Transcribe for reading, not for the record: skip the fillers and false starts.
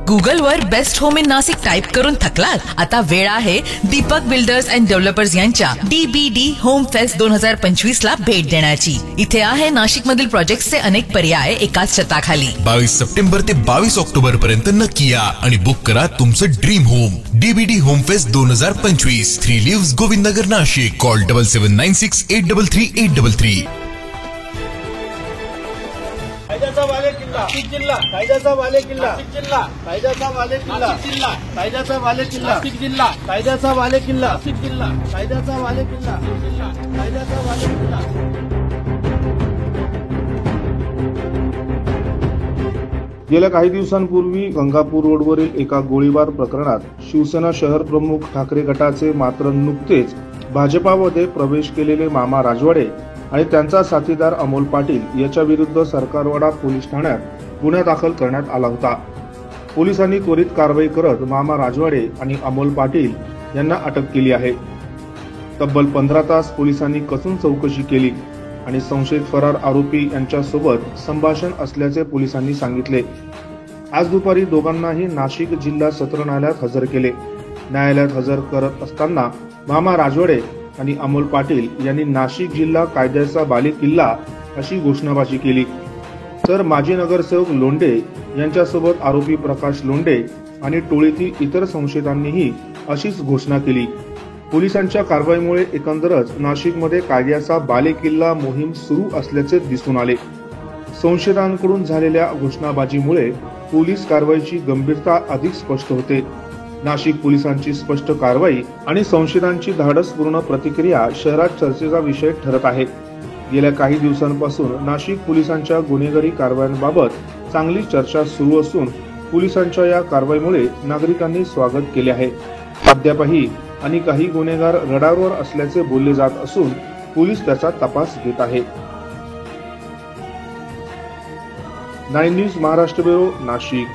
Google वर best home in Nashik type करून थकलात? आता वेळ आहे दीपक बिल्डर्स अँड डेव्हलपर्स यांच्या DBD होम फेस्ट 2025 ला भेट देण्याची। इथे आहे नाशिक मधील प्रोजेक्ट्सचे अनेक पर्याय एकाच छताखाली। 22 सप्टेंबर ते 22 ऑक्टोबर पर्यंत नक्की या आणि बुक करा तुमचं dream home. DBD home fest 2025, 3 lives, Govindnagar, Nashik. Call 7796833833। कायद्याचा वाले किल्ला नाशिक जिल्हा, कायद्याचा वाले किल्ला नाशिक जिल्हा, कायद्याचा वाले किल्ला नाशिक जिल्हा, कायद्याचा वाले किल्ला नाशिक जिल्हा, कायद्याचा वाले किल्ला नाशिक जिल्हा, कायद्याचा वाले किल्ला नाशिक जिल्हा, कायद्याचा वाले किल्ला। गेल्या काही दिवसांपूर्वी गंगापूर रोडवरील एका गोळीबार प्रकरणात शिवसेना शहर प्रमुख ठाकरे गटाचे मात्र नुकतेच भाजपामध्ये प्रवेश केलेले मामा राजवाडे आणि त्यांचा साथीदार अमोल पाटील याच्या विरुद्ध सरकारवाडा पोलीस ठाण्यात गुन्हा दाखल करण्यात आला होता। पोलिसांनी त्वरित कारवाई करत मामा राजवाडे आणि अमोल पाटील यांना अटक केली आहे। तब्बल 15 तास पोलिसांनी कसून चौकशी केली आणि संशयित फरार आरोपी यांच्यासोबत संभाषण असल्याचे पोलिसांनी सांगितले। आज दुपारी दोघांनाही नाशिक जिल्हा सत्र न्यायालयात हजर केले। न्यायालयात हजर करत असताना मामा राजवाडे आणि अमोल पाटील यांनी नाशिक जिल्हा कायद्याचा बालेकिल्ला अशी घोषणाबाजी केली, तर माजी नगरसेवक लोंढे यांच्यासोबत आरोपी प्रकाश लोंढे आणि टोळीतील इतर संशयितांनीही अशीच घोषणा केली। पोलिसांच्या कारवाईमुळे एकंदरच नाशिकमध्ये कायद्याचा बालेकिल्ला मोहीम सुरू असल्याचे दिसून आले। संशयितांकडून झालेल्या घोषणाबाजीमुळे पोलीस कारवाईची गंभीरता अधिक स्पष्ट होते। नाशिक पोलिसांची स्पष्ट कारवाई आणि संशयितांची धाडसपूर्ण प्रतिक्रिया शहरात चर्चेचा विषय ठरत आहे। गेल्या काही दिवसांपासून नाशिक पोलिसांच्या गुन्हेगारी कारवायांबाबत चांगली चर्चा सुरू असून पोलिसांच्या या कारवाईमुळे नागरिकांनी स्वागत केले आहे। अद्यापही आणि काही गुन्हेगार रडारवर असल्याचे बोलले जात असून पोलीस त्याचा तपास घेत आहेत। 9 न्यूज महाराष्ट्र ब्युरो, नाशिक।